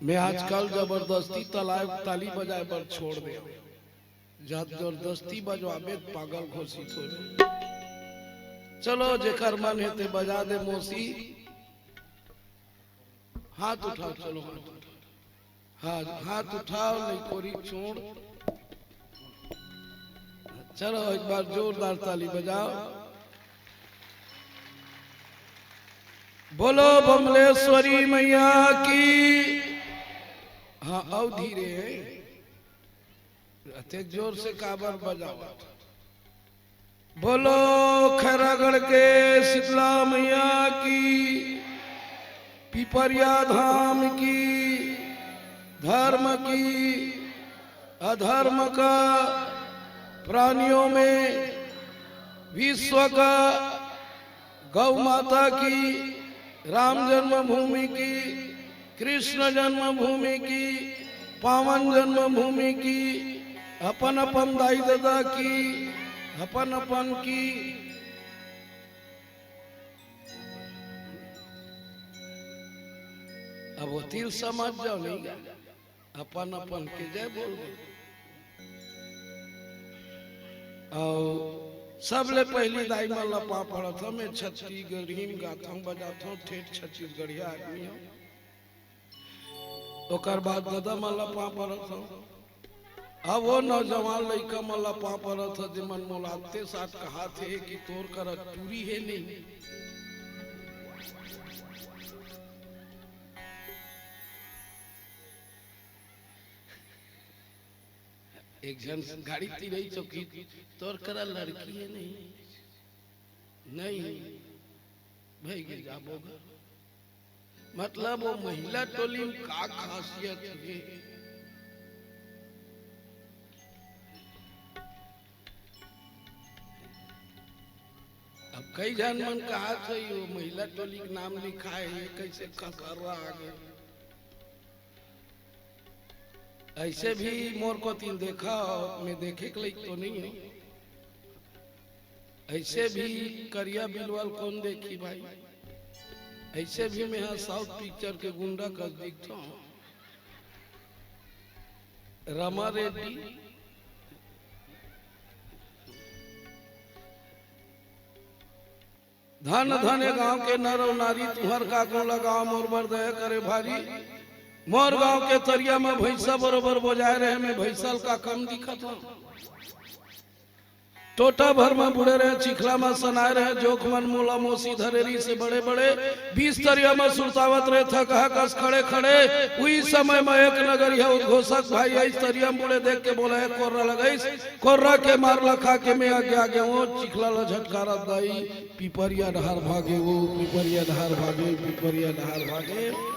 मैं आजकल जबरदस्ती ताली बजाए पर छोड़ दे, जबरदस्ती बजवाबे पागल घोषित हो जाए। चलो जेकर मन है ते बजा दे मौसी, हाथ उठाओ, चलो हाथ उठाओ, हाथ उठाओ, नहीं कोरी छोड़। चलो एक बार जोरदार ताली बजाओ। बोलो बमलेश्वरी मैया की। हाँ आओ धीरे, अति जोर से काबर बजाओ। बोलो खैरागढ़ के शीतला मैया की, पिपरिया धाम की, धर्म की अधर्म का, प्राणियों में विश्व का, गौ माता की, राम जन्मभूमि की, कृष्ण जन्मभूमि की, पावन जन्मभूमि की, अपन अपन दाई दादा की, अपन अपन की। अब वो तीर समझ जाओ, नहीं अपन अपन के जय बोल दो। और सबले पहली दाई मल्ला पा पड़ा था, मैं छत्तीसगढ़ हिम गाता हूँ, बजाता हूँ, ठेठ छत्तीसगढ़िया आदमी हूँ। ओकर बाद दादा मल्ला पा पड़ा था। अब वो नौजवान लड़का मल्ला पा पड़ा था, जिमन मुलाते साथ कहा थे कि तोर कर टूरी है नहीं। एक जन गाड़ी ती रही चौकी, तोर करा लड़की है नहीं, नहीं भाई के जाबोगा। मतलब वो महिला टोली में का खासियत है। अब कई जन मन कहा था वो महिला टोली का नाम लिखा है, ये कैसे कर रहा आगे। ऐसे भी मोर को तीन देखा, मैं देखे के लायक तो नहीं है। ऐसे भी करिया बिलवाल कौन देखी भाई। ऐसे भी मैं यहाँ साउथ पिक्चर के गुंडा का दिखता हूँ। रमा रेड्डी, धन धन गांव के नर और नारी, तुहर का कौन लगाओ मोर बर दया करे भारी। मोर गांव के तरिया में भैंसा बरोबर बोजाए रहे, मैं भैंसल का कम दिखत हूँ। टोटा भर में बुढ़े रहे, चिखला में सनाए रहे, जोख मन मोला मोसी धरेरी से बड़े बड़े, 20 तरिया में सुरतावत रहे था, कहा कस खड़े खड़े। उसी समय में एक नगरिया उद्घोषक भाई इस तरिया में बुढ़े देख के बोला है कोर्रा लगाइस, कोर्रा के मार लखा के मैं आगे आगे वो चिखला ला झटकारा दाई, पिपरिया डहार भागे, वो पिपरिया डहार भागे, पिपरिया डहार भागे।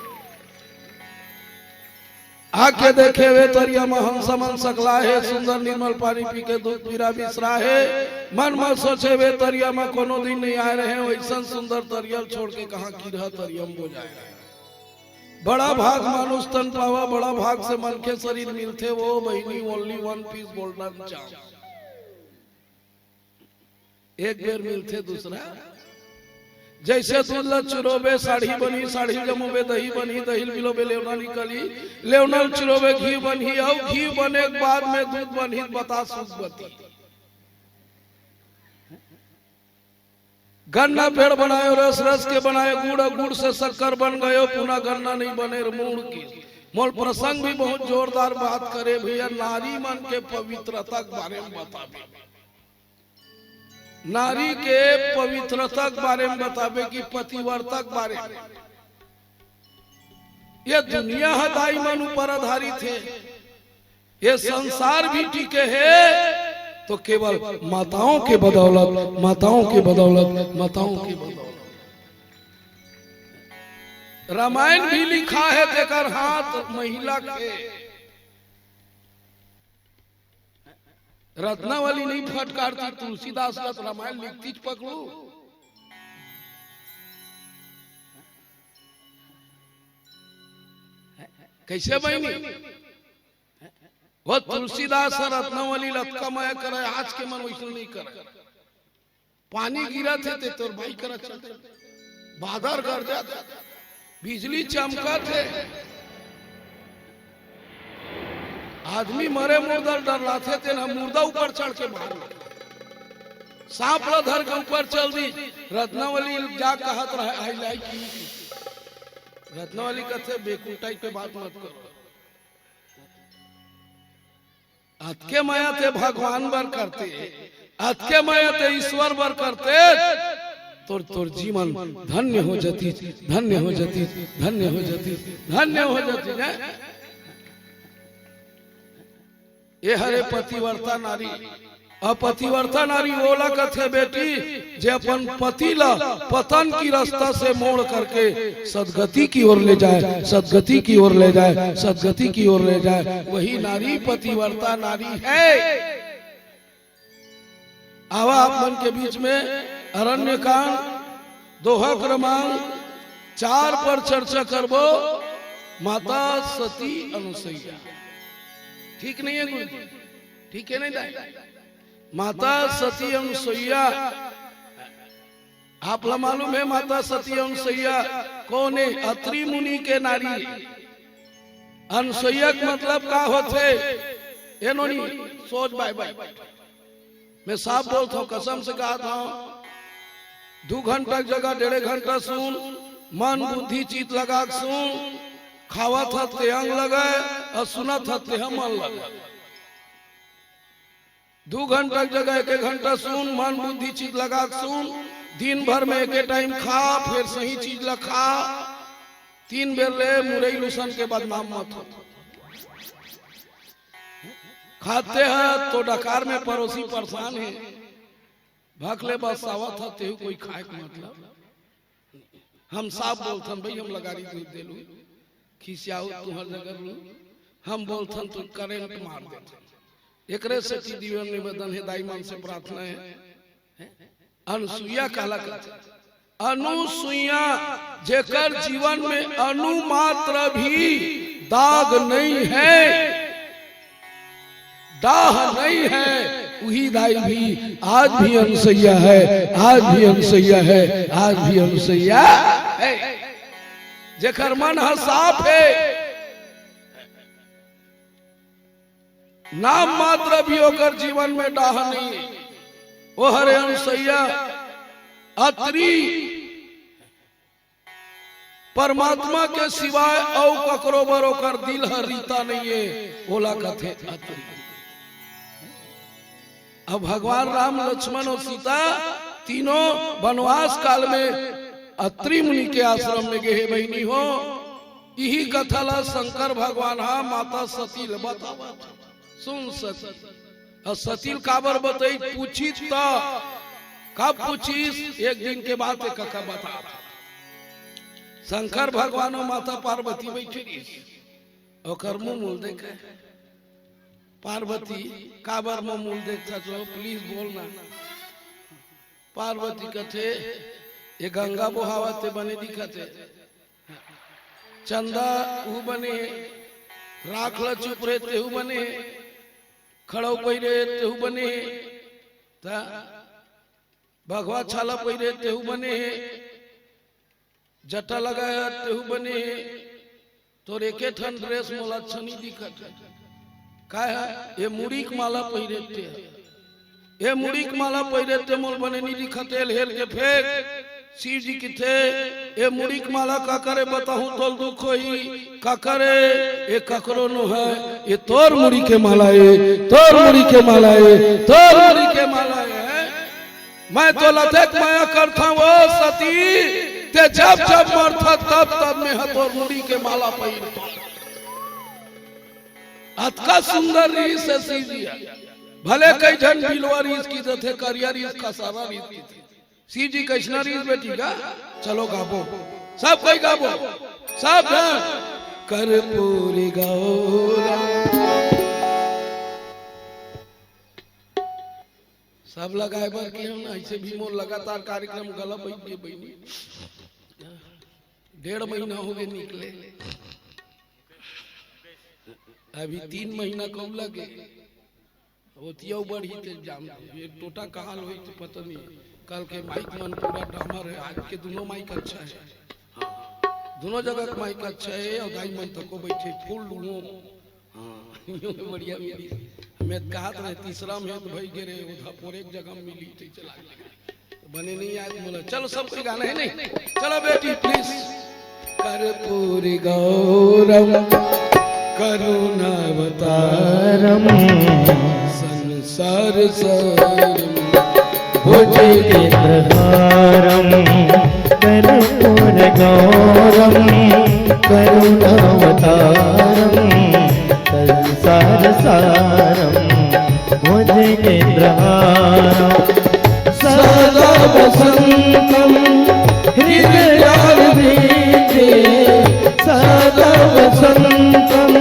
आके देखे वे तरिया में हंस मन सकला है, सुंदर निर्मल पानी पी के दूध पीरा बिसरा है। मन में सोचे वे तरिया में कोनो दिन नहीं आए रहे, वैसा सुंदर तरियल छोड़ के कहा की रहा तरियम हो जाए। बड़ा भाग मानुष तन पावा, बड़ा भाग से मन के शरीर मिलते वो बहनी only one piece golden chance. एक बेर मिलते दूसरा, जैसे दूध चुरोबे साड़ी बनी, साड़ी जमोबे दही बनी, दही मिलोबे लेवना निकली, लेवना चुरोबे घी बनी, और घी बने के बाद में दूध बनी, बता सुखबती। गन्ना पेड़ बनाए, रस रस के बनाए गुड़, गुड़ से शक्कर बन गयो, पुनः गन्ना नहीं बने मूड़ की। मोल प्रसंग भी बहुत जोरदार बात करे भैया, नारी मन के पवित्रता के बारे में बताबे, नारी के पवित्रता के बारे में बताबे कि पतिव्रता के बारे में। ये दुनिया हदाई मन ऊपर आधारित है, ये संसार भी टिके है तो केवल माताओं के बदौलत, माताओं के बदौलत, माताओं के बदौलत। रामायण भी लिखा है, देकर हाथ महिला के। रत्नावली नहीं फटकारती, तुलसीदास का रामायण लिखती पकड़ू। कैसे बहनी वो तुलसीदास रत्नावली लटका माया करे, आज के मन वैसे नहीं करे। पानी गिरा थे तो भाई करा चलते, बादर कर जाते, बिजली चमका थे, आदमी मरे मुर्दा डर लाथे थे ना मुर्दा ऊपर चढ़ के मार सांप ला धर के ऊपर चल दी। रत्नावली जा कहत रहे आई लाई की रत्नावली कहते बेकुटाई पे बात मत करो। अतके माया ते भगवान बर करते अतके माया ते ईश्वर बर करते तोर तोर जीवन धन्य हो जाती धन्य हो जाती धन्य हो जाती धन्य हो जाती ना। ये हरे पतिव्रता नारी अपतिव्रता नारी ओला कथे बेटी जे अपन पति ला पतन की रास्ता से मोड़ करके सदगति की ओर ले जाए सदगति की ओर ले जाए सदगति की ओर ले जाए वही नारी पतिव्रता नारी है। आवा आप मन के बीच में अरण्यकांड दोहा क्रमांक 4 पर चर्चा करबो। माता सती अनुसुईया ठीक नहीं है गुरु ठीक है नहीं दाई माता सती अनुसुईया आपला मालूम है माता सती अनुसुईया कौन है? अत्रि मुनि के नारी। अनुसुईया का मतलब का होते ये नोनी सोच बाय बाय मैं साफ बोलता हूँ कसम से कहा था 2 घंटा जगह 1.5 घंटा सुन मन बुद्धि चित लगा सुन खावा था ते अंग लगाए और सुना था ते मन लगाए। 2 घंटा जगह 1 घंटा सुन मन बुद्धि चीज लगा सुन दिन भर में एक टाइम खा फिर सही चीज ला खा 3 बेर ले मुरई लुसन के बाद नाम मत हो। खाते हैं तो डकार में पड़ोसी परेशान है भागले बस आवत था ते कोई खाए का मतलब हम साफ बोलथन भाई हम लगारी दूध देलू खिसियाऊ तुहर जगह हम बोलथन तो करेंट मार देथन। एकरे से की दीवन निवेदन है दाई मन से प्रार्थना है। अनुसुईया कहला अनुसुईया जेकर जीवन में अणु मात्र भी दाग नहीं है दाह नहीं है वही दाई भी आज भी अनुसुईया है आज भी अनुसुईया है आज भी अनुसुईया है। जेकर मन साफ है नाम मात्र भी होकर जीवन में डाह नहीं वो हरे अनुसुईया अत्रि परमात्मा के सिवाय औ ककरो बरो कर दिल हर रीता नहीं है ओला कथे अत्रि। अब भगवान राम लक्ष्मण और सीता तीनों वनवास काल में अत्रि मुनि के आश्रम में गए बहनी हो यही कथा ला शंकर भगवान हा माता सती बतावा सुन सती और सतील काबर बताई पूछी तो कब पूछीस एक दिन के बाद कका बता। शंकर भगवान और माता पार्वती बैठी और मुंह मूल देखे पार्वती काबर में मूल देखता जो प्लीज बोलना। पार्वती कथे ये गंगा बोहावते बने दिखते चंदा ऊ बने राखला चुप रहे तेहू बने खड़ो पहिरे तेहू बने भगवा छाला पहिरे तेहू बने जटा लगाया तेहू बने तो एके ठन ड्रेस मोला छनी दिखत का है ये मुड़ीक माला पहिरे थे ये मुड़ीक माला पहिरे थे मोल बने नहीं दिखते हेल के फेंक शिव जी की थे ये मुड़ीक माला का करे बताऊं तोल दुख होई का करे ये ककरो नो है ये तोर मुड़ी के माला है तोर मुड़ी के माला है तोर मुड़ी के माला है। मैं तो लथक माया करता वो सती ते जब जब मरता तब तब में हतोर मुड़ी के माला पहिरता अतका सुंदर रीस है शिव जी भले कई जन बिलवा रीस की थे करिया रीस का सारा रीस की थी शिव जी कैसना रीस बेटी का चलो गाबो सब कोई गाबो सब कर्पूरी गौरा सब लगाए बर के हम ऐसे भी मोर लगातार कार्यक्रम गला बैठे बहनी 1.5 महीना हो गए निकले अभी 3 महीना कब लगे होतिया बढ़ी थे जाम ये टोटा कहाँ हुई तो पता नहीं। कल के माइक मन पूरा डामर है आज के दोनों माइक अच्छा है दोनों जगह का माइक अच्छा है और दाई मन तक बैठे फुल हाँ यूं बढ़िया मिली। मैं कहा था तीसरा में तो भाई गिरे उधर एक जगह मिली थी चला बने नहीं आज बोला चलो सब कोई गाना है नहीं चलो बेटी प्लीज। कर्पूरी गौरम करुणावतारम संसार सारम भुजगेन्द्रहारम कर्पूर गौरम करुणावतारम संसार सारम भुजगेन्द्रहारम सदा वसंतम हृदयारविंदे सदा वसंतम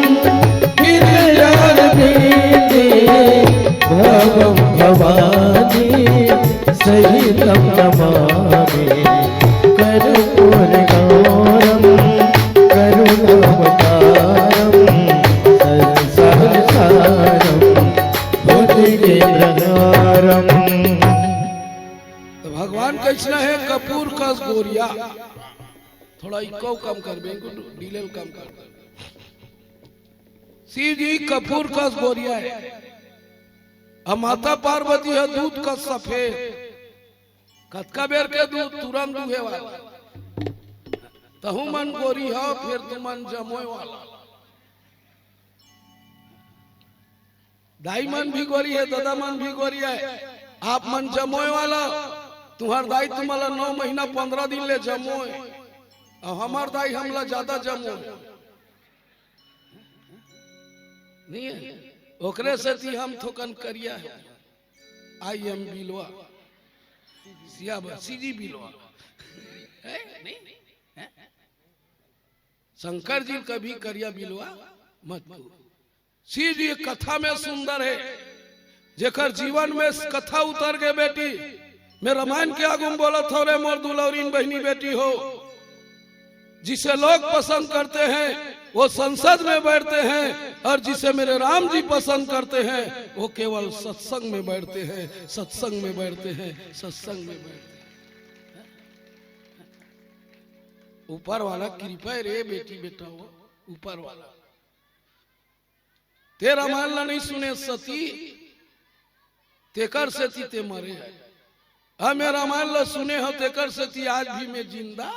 हृदयारविंदे भवं भवानी सहितं नमामि कर्पूर गौरम करुणावतारम संसार सारम भुजगेन्द्रहारम। भगवान कैसा है कपूर का गोरिया थोड़ा इको कम कर बेंगो डीलेल कम कर शिव जी कपूर का गोरिया है अब माता पार्वती है दूध का सफेद कतका बेर के दूध तुरंत दुहे वाला तहु मन गोरी हो फिर तुम मन जमोय वाला दाई मन भी गोरी है दादा मन भी गोरी है आप मन जमोय वाला तुम्हार दाई तुम्हारा 9 महीना 15 दिन ले जमोय और हमार दाई हमला ज्यादा जमोय नहीं है ओकरे से थी हम थोकन करिया है आई एम बिलवा सियाबा सीजी बिलवा है नहीं शंकर जी कभी करिया बिलवा मत शिव जी कथा में सुंदर है जेकर जीवन में कथा उतर गए बेटी मैं रामायण के आगू में बोला थोड़े मोर दुलौरीन बहनी बेटी हो जिसे लोग पसंद करते हैं वो संसद में बैठते हैं और जिसे मेरे राम जी पसंद करते हैं वो केवल सत्संग में बैठते हैं सत्संग में बैठते हैं सत्संग में बैठते हैं। ऊपर वाला कृपा रे बेटी बेटा हो ऊपर वाला तेरा मानला नहीं सुने सती तेकर से ते मरे हाँ मेरा मान लो सुने हो तेकर से आज भी मैं जिंदा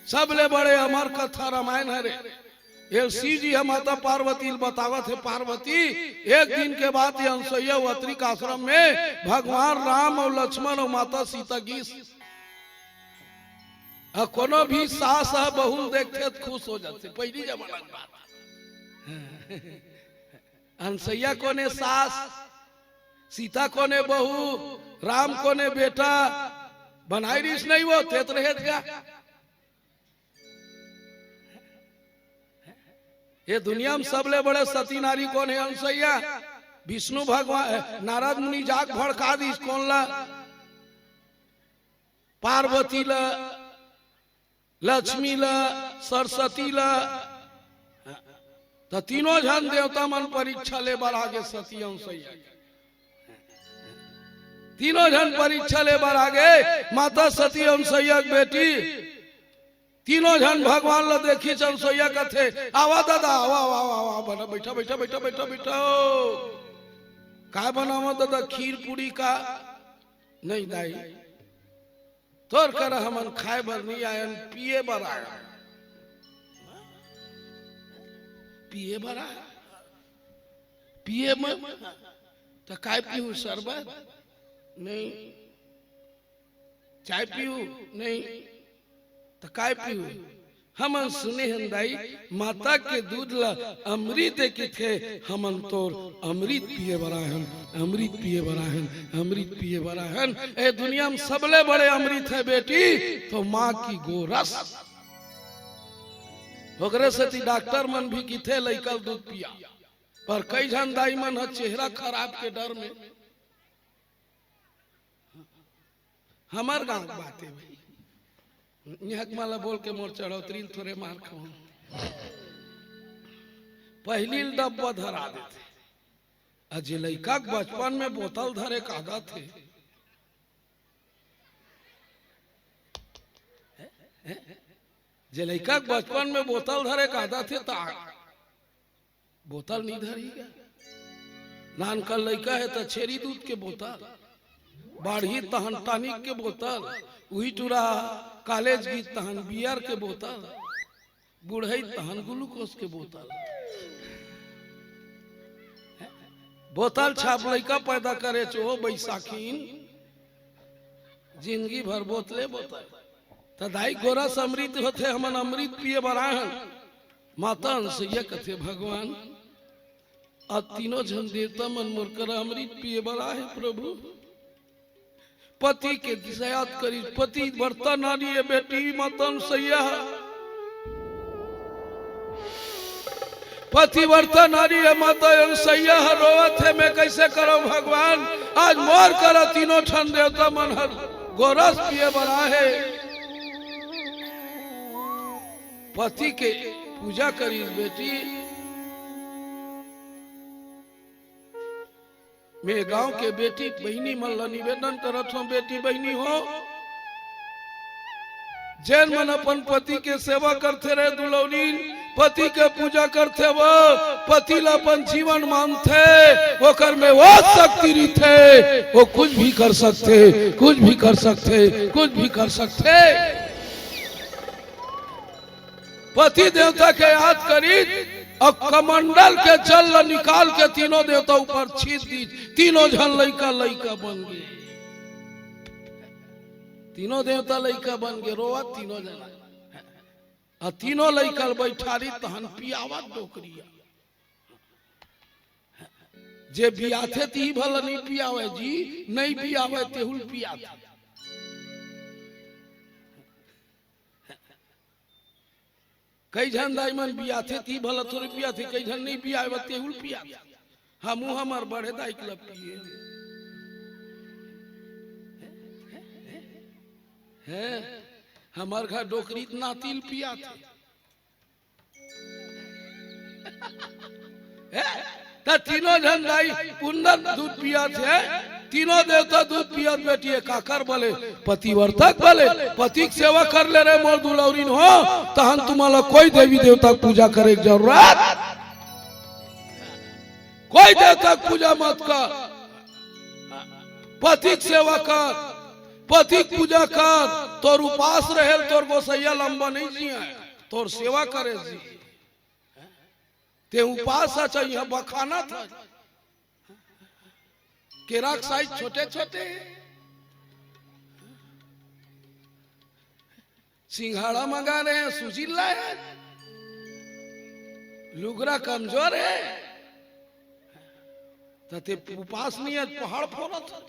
सबले बड़े अमर कथा रामायण है रे ये शिव जी है माता पार्वती बतावत है पार्वती एक दिन के बाद ये अंसैया अत्रिक आश्रम में भगवान राम और लक्ष्मण और माता सीता गीस कोनो भी सास बहू देखते खुश हो जाते पहली जमाना की बात अंसैया कोने सास सीता कोने बहू राम कोने बेटा बनाई रिस नहीं वो तेत रहे का ये दुनिया में सबले बड़े सती नारी कौन है अंसैया विष्णु भगवान नारद मुनि जाग भड़का दी कौन ला पार्वती ला लक्ष्मी ला सरस्वती ला तो तीनों जन देवता मन परीक्षा ले बार आगे सती अंसैया तीनों जन परीक्षा ले बार आगे माता सती अंसैया बेटी तीनों जन भगवान ला देखी अंसैया कथे आवा दादा आवा आवा आवा बना बैठा बैठा बैठा बैठा बैठा का बनावा दादा खीर पूरी का नहीं दाई तोर कर हमन खाए भर नहीं आयन पिए भर आया पिए भर आया पिए में तो काय पीऊ शरबत नहीं चाय पीऊ नहीं तो काय पीऊ हमन सुने हंदाई माता के दूध ला अमृत के थे हमन तोर अमृत पिए बराहन अमृत पिए बराहन अमृत पिए बराहन ए दुनिया में सबले बड़े अमृत है बेटी तो माँ की गोरस ओकरे से डॉक्टर मन भी किथे लइकल दूध पिया पर कई जन दाई मन है चेहरा खराब के डर में हमार गांव की बात है भाई माला बोल के मोर चढ़ोतरी थोड़े मार खाऊ पहली डब्बा धरा देते अजय लड़का बचपन में बोतल धरे का आदत थे जे लड़का बचपन में बोतल धरे का आदत थे बोतल नहीं धरी नान का लड़का है तो छेरी दूध के बोतल बाढ़ी तहन टॉनिक के बोतल वही टूरा कॉलेज की तहन बियर के बोतल बुढ़ई तहन ग्लूकोज के बोतल बोतल छाप लड़का पैदा करे चो बैसाखीन जिंदगी भर बोतले बोतल तदाई गोरस अमृत होते हमन अमृत पिए बराहन माता से ये कथे भगवान आ तीनों जन देवता मन मोर कर अमृत पिए बड़ा है प्रभु पति के दिशायात करी पति वर्ता नारी है बेटी मतन सैया पति वर्ता नारी है माता सैया रोवत है मैं कैसे करो भगवान आज मोर करो तीनों ठन देवता मन हर गोरस पिए बड़ा है पति के पूजा करी बेटी मैं गांव के बेटी बहनी मन ला निवेदन करत हूं बेटी बहनी हो जैन मन अपन पति के सेवा करते रहे दुलौनी पति के पूजा करते वो पति ला अपन जीवन मानते ओकर में वो शक्ति रीथे वो कुछ भी कर सकते कुछ भी कर सकते कुछ भी कर सकते पति देवता के याद करी और कमंडल के जल निकाल के तीनों देवता ऊपर छीट दी तीनों जन लइका लइका बन गए तीनों देवता लइका बन गए रोआ तीनों जना और तीनों लइका बैठारी तहन पियावा डोकरिया जे बियाथे ती भला नहीं पियावे जी नहीं पियावे तेहुल पियाथे कई जन दाईमन बिया थे ती भला थोड़ी पिया थे कई जन नहीं पिया तेहुल पिया हम हमार बड़े दाई क्लब पिए है हमार घर डोकरी इतना तिल पिया थे तीनों जन दाई कुंदन दूध पिया थे तीनों देवता दूध पिया बेटी काकर बोले पतिवर्तक बोले पति की सेवा कर ले रहे मोर दुलौरीन हो तहन तुम्हारा कोई देवी देवता पूजा करे की जरूरत कोई देवता पूजा मत कर पति की सेवा कर पति की पूजा कर तोर उपास रहे तोर गोसैया लंबा नहीं जिया तोर सेवा करे जी ते उपास चाहिए बखाना था केराक साइज छोटे छोटे सिंघाड़ा मंगा रहे हैं सूजी लाए लुगरा कमजोर है तथे उपास नहीं है पहाड़ फोड़ा था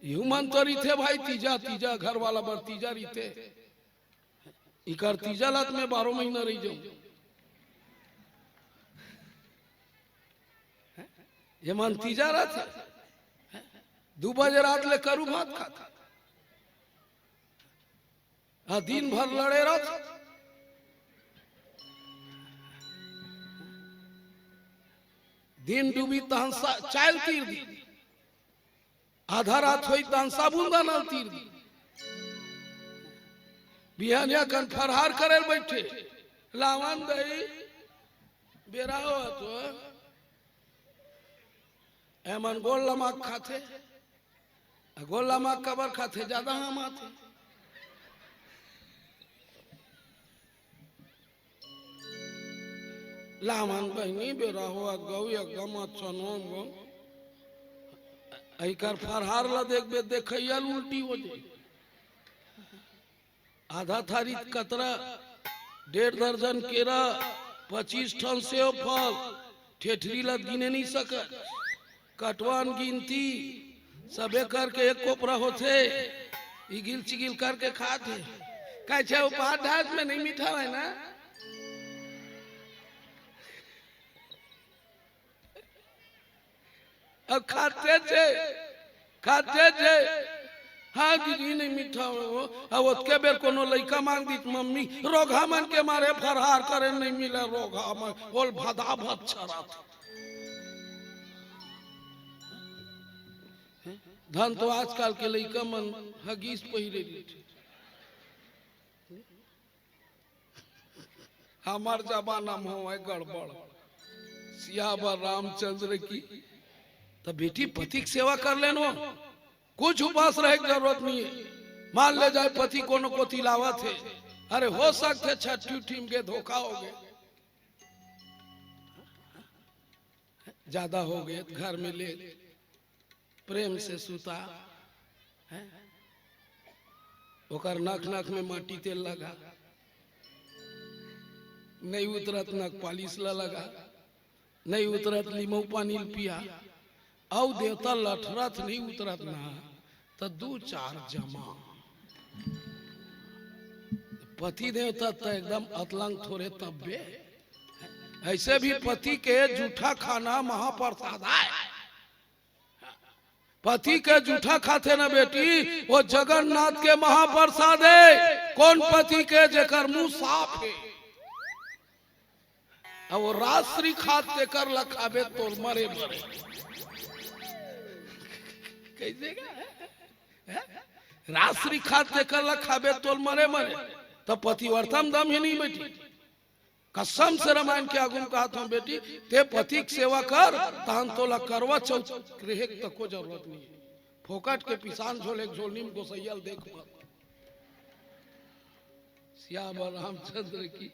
यू मन तो रही थे भाई तीजा तीजा घर वाला बर तीजा रही थे इकर तीजा लात में 12 महीना रही जाऊं ये मन तीजा रहा था 2 बजे रात ले करू भात खाता दिन भर लड़े रहा दिन डूबी तहन चाल तीर दी आधा रात हुई तहन साबुन दाना तीर दी बिहानिया कन फरहार करे बैठे लावन दही बेरा हो तो एमन गोल लमाक खाते गोल लमाक कबर खाते ज्यादा हम आते लामन बहनी बेरा हुआ गौ या गमत सनो गो ऐकर फरहार ला देख बे देखैया उल्टी हो जाए आधा थारी कतरा 1.5 दर्जन केरा 25 टन सेव फल ठेठरी ला गिने नहीं सका कटवान गिनती सबे करके एक कोपरा होते इगिल चिगिल करके खाते कैसे उपहार ढास में नहीं मीठा है ना अब खाते थे हाँ दीदी नहीं मीठा हो अब उसके बेर कोनो लड़का मांग दी मम्मी रोगा मन के मारे फरहार करे नहीं मिले रोगा मन बोल भदा भद छरा धन तो आजकल के लड़का मन हगीस पहिरे हमार जमाना में हो गड़बड़ सियावर रामचंद्र की। तो बेटी पति की सेवा कर लेनो, कुछ उपास रहे की जरूरत नहीं है। मान ले जाए पति कोनो को तिलावत है, अरे हो सकते छठी टीम के धोखा हो गए, ज्यादा हो गए घर में ले प्रेम से सुता है, ओकर नख नख में माटी तेल लगा, नहीं उतरत नख पालिश लगा, नहीं उतरत लीमू पानी पिया, औ देवता लठरत नहीं उतरत ना, तो 2-4 जमा। पति देवता तो एकदम अतलंग थोड़े तब्बे। ऐसे भी पति के जूठा खाना महाप्रसाद है। पति के जूठा खाते ना बेटी, वो जगन्नाथ के महाप्रसाद है। कौन पति के जेकर मुंह साफ है, अब वो रात्रि खाते कर लखाबे तो मरे मरे कैसे रात्रि खाते कर लखाबे तो मरे मरे। तो पतिवर्तम दम ही नहीं बेटी, कसम से रामायण के आगुन कहा था बेटी, ते पति की सेवा कर तान तोला करवा चौथ ग्रह तक को जरूरत नहीं है। फोकट के पिसान झोले झोलनी में गोसैयल देख मत। सियावर रामचंद्र की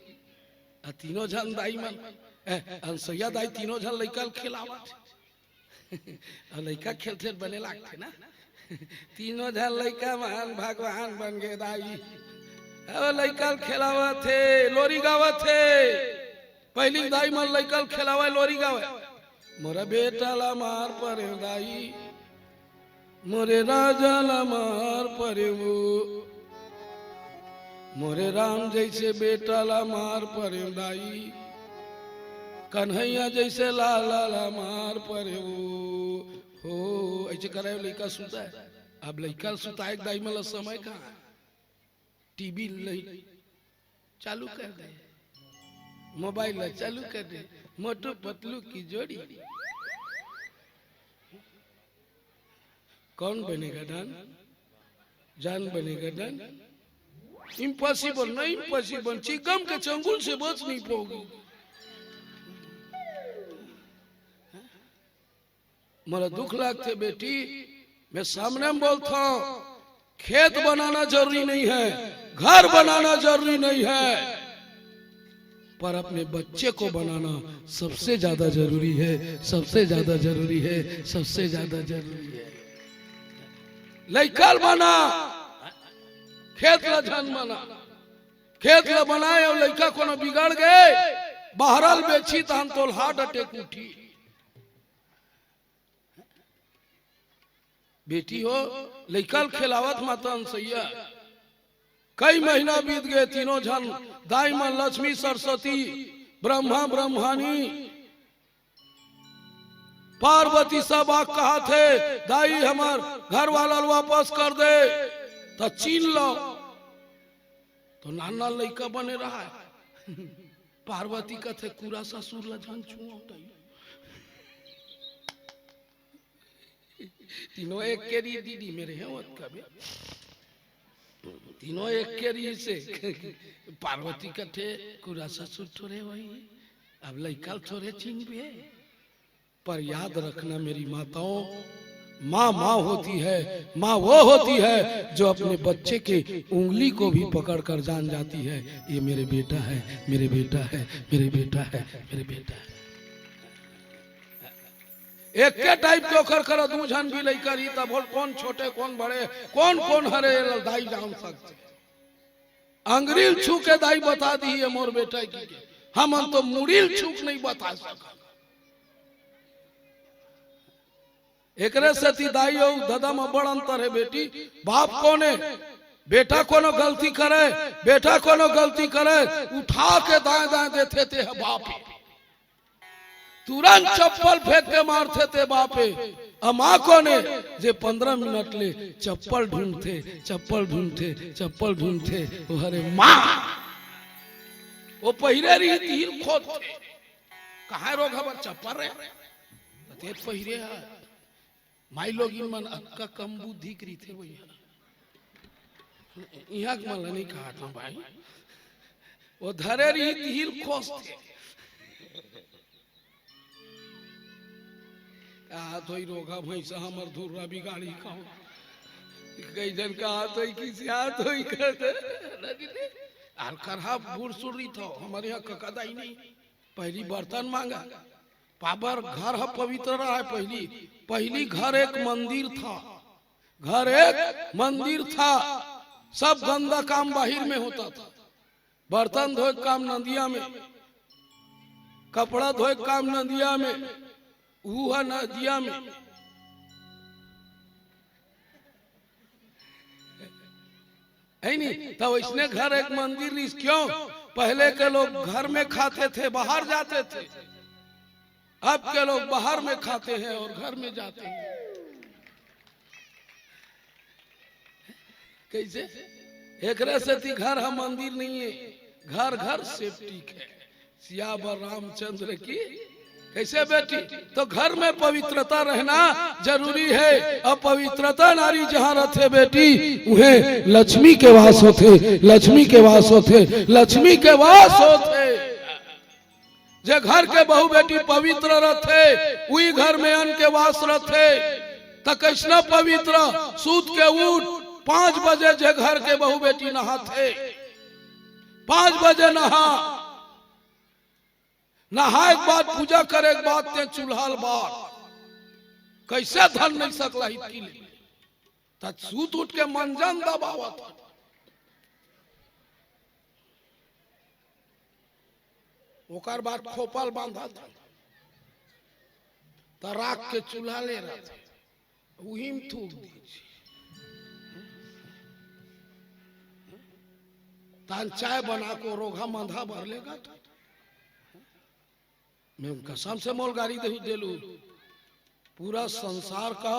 तीनों जन दाई मन अंसैया दाई तीनों जन लइका खिलावत लइका खेलते बने लागते ना। तीनों जन लइका महान भगवान बन गए दाई, लइका खिलावत थे, लोरी गावत थे। पहली दाई मन लइका खिलावे लोरी गावे, मोरा बेटा ला मार परे दाई, मोरे राजा ला मार परे वो, मोरे राम जैसे बेटा ला मार परे दाई, कन्हैया जैसे लाला ला मार परे वो। हो ऐसे करे लइका सुता है। अब लइका सुता एक दाई में समय कहाँ, टीवी चालू कर दे, मोबाइल चालू कर दे, मोटू पतलू की जोड़ी। कौन बनेगा डन, जान बनेगा डन। इम्पॉसिबल नहीं, इम्पॉसिबल। चिकम के चंगुल से बच नहीं पाओगी। मेरा दुख लगते बेटी, मैं सामने में बोलता हूं, खेत बनाना जरूरी नहीं है, घर बनाना जरूरी नहीं है, पर अपने बच्चे को बनाना सबसे ज्यादा जरूरी है, सबसे ज्यादा जरूरी है, सबसे ज्यादा जरूरी है। लइका बना, खेत ला धन बना, खेत ला बनाए और लइका को न बिगड़ गए, बहरल बेची तो हम तो हार्ट अटैक उठी। बेटी हो लइका खिलावत माता अंसैया, कई महीना बीत गए, तीनों जन दाई मां लक्ष्मी सरस्वती ब्रह्मा ब्रह्मानी पार्वती सब आ कहा थे दाई हमार घर वाला वापस कर दे, तो छीन लो, तो नाना लइका बने रहा है। पार्वती का थे पूरा ससुर ला जान छुआ, तीनों एक केरी दीदी मेरे हैं वत का भी, तीनों एक केरी से पार्वती का थे पूरा ससुर थोड़े वही, अब लइका थोड़े छीन भी है। पर याद रखना मेरी माताओं, माँ माँ होती है, माँ वो होती है जो अपने बच्चे के उंगली को भी पकड़ कर जान जाती है, ये मेरे बेटा है, मेरे बेटा है, मेरे बेटा है, मेरे बेटा है। एक के टाइप के ओकर कर दू जन भी लइका रही, तब बोल कौन छोटे कौन बड़े कौन कौन हरे दाई जान सकते। अंग्रील छू के दाई बता दी है मोर बेटा की, हम तो मुड़ील छूक नहीं बता सका। एकरे से ती दाई और दादा में बड़ अंतर है बेटी। बाप कौन है, बेटा कोनो गलती करे, बेटा कोनो गलती करे उठा के दाएं दाएं देते थे बाप, तुरंत चप्पल फेंक के मारते थे बापे। माँ को ने जे 15 मिनट ले चप्पल ढूंढते, चप्पल ढूंढते, चप्पल ढूंढते, अरे माँ वो पहिरे रही तीर खोदते, कहाँ रोग हमार चप्पल रे ते पहिरे है। माई लोग इन मन अक्का कम बुद्धि करी थे भैया, यहाँ के मन नहीं कहा था भाई, वो धरे रही हिल खोस थे हाथ होई रोगा भैंसा हमर धुर्रा बिगाड़ी कहूँ कई जन का हाथ होई किसी हाथ होई कहते आर करहा बूढ़ सुरी था हमारे यहाँ ककदा ही नहीं पहली बर्तन मांगा पाबर घर है पवित्र रहा है पहली घर एक मंदिर था घर एक मंदिर था सब गंदा काम बाहर में होता था बर्तन धोए काम नदिया में कपड़ा धोए काम नदिया में हुआ नदिया में है नहीं तो इसने घर एक मंदिर क्यों पहले के लोग घर में खाते थे बाहर जाते थे अब के लोग बाहर में खाते हैं और घर में जाते हैं कैसे एक रसती घर है मंदिर नहीं है घर घर सेफ्टी है सियावर रामचंद्र की कैसे बेटी तो घर में पवित्रता रहना जरूरी है अपवित्रता नारी जहाँ रहते बेटी उन्हें लक्ष्मी के वास होते लक्ष्मी के वास होते लक्ष्मी के वास होते जे घर के बहु बेटी पवित्र रहते वही घर में अन्न के वास रहते तो कैसना पवित्र सूत के उठ 5 बजे जे घर के बहु बेटी नहाते 5 बजे नहाए के बाद पूजा करे के बाद ते चूल्हाल बार कैसे धन नहीं सकला त सूत उठ के मंजन दबावत ओकर बाद खोपल बांधा था त राख के चूल्हा ले रहते वही में थूक दीजिए तान चाय बना को रोगा मंधा भर लेगा मैं कसम से मोल गाड़ी दे लू पूरा संसार का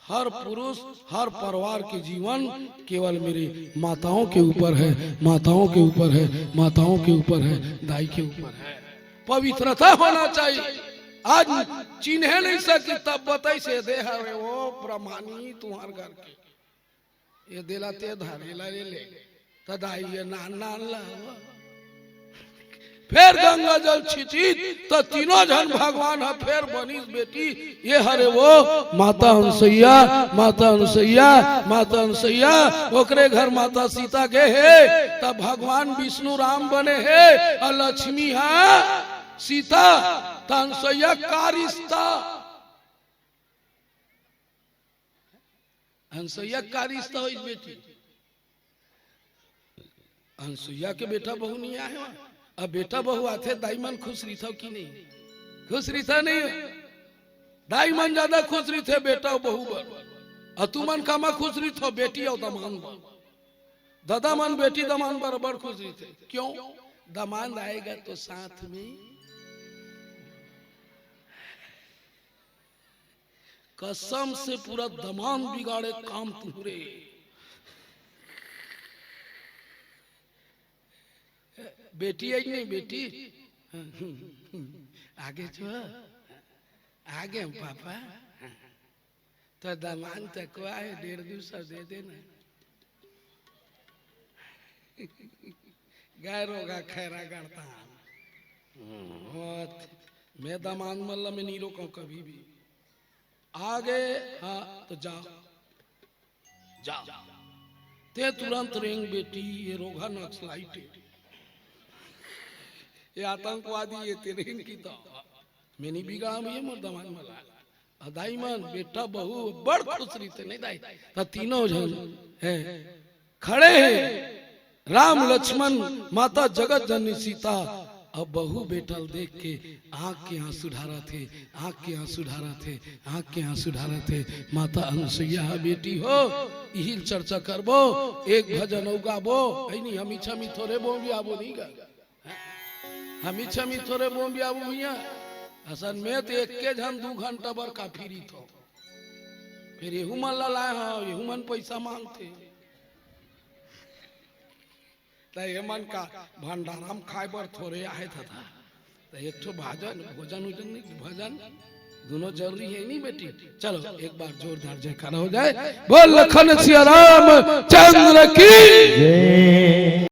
हर पुरुष हर परिवार के जीवन केवल मेरी माताओं के ऊपर है माताओं के ऊपर है माताओं के ऊपर है दाई के ऊपर है पवित्रता होना चाहिए आज चिन्ह नहीं सकी तब बताई से दे हवे वो ब्रह्मानी तुम्हार घर के ये देला ते धारेला ले तदाई ये नान नान ला फिर गंगा जल छिटी तो तीनों जन भगवान है फिर बनीस बेटी ये हरे वो माता हंसैया माता हंसैया माता हंसैया ओकरे घर माता सीता के है तब भगवान विष्णु राम बने है और लक्ष्मी है सीता हंसैया का रिश्ता हंसैया का रिश्ता हो इस बेटी हंसैया के बेटा बहू नहीं आए अब बेटा बहू आते दाईमन खुश रही था कि नहीं खुश रही था नहीं दाईमन ज्यादा खुश रही थे बेटा बहू बर तुमन कामा खुश रही थो बेटी और दमान बर दादा मन बेटी दमान बर बड़ खुश रही थे क्यों दमान आएगा तो साथ में कसम से पूरा दमान बिगाड़े काम तुम्हारे बेटी आई नहीं बेटी आगे जो आगे पापा तो दमान तक आए 1.5 दिवस दे देना गाय रोगा खैरा करता मैं दमान मल्ला में नहीं रोका कभी भी आगे हाँ तो जाओ जाओ ते तुरंत रेंग बेटी ये रोगा नक्सलाइट ये आतंकवादी ये तेरे की तो मैंने बिगड़ा ये मर्दमान मला दाई मन बेटा बहू बड़ खुश रही थे नहीं दाई तो तीनों जन है खड़े हैं राम लक्ष्मण माता जगत जननी सीता अब बहू बेटल देख के आंख के आंसू ढारा थे आंख के आंसू ढारा थे आंख के आंसू ढारा थे माता अनुसुईया बेटी हो यही चर्चा करबो एक भजन उगाबो नहीं हम इच्छा में थोड़े बोंगे आबो नहीं गा हम इच्छा में थोड़े बोंगे आबो भैया असल में तो एक के जन 2 घंटा बर काफी रही थो फिर यहू मन लाए हाँ यहू मन पैसा मांगते ये मन का भंडाराम खाए बर थोड़े आए था तो एक तो भजन भोजन भजन दोनों जरूरी है नहीं बेटी चलो एक बार जोरदार जयकारा हो जाए बोल लखन सिया राम चंद्र की जय।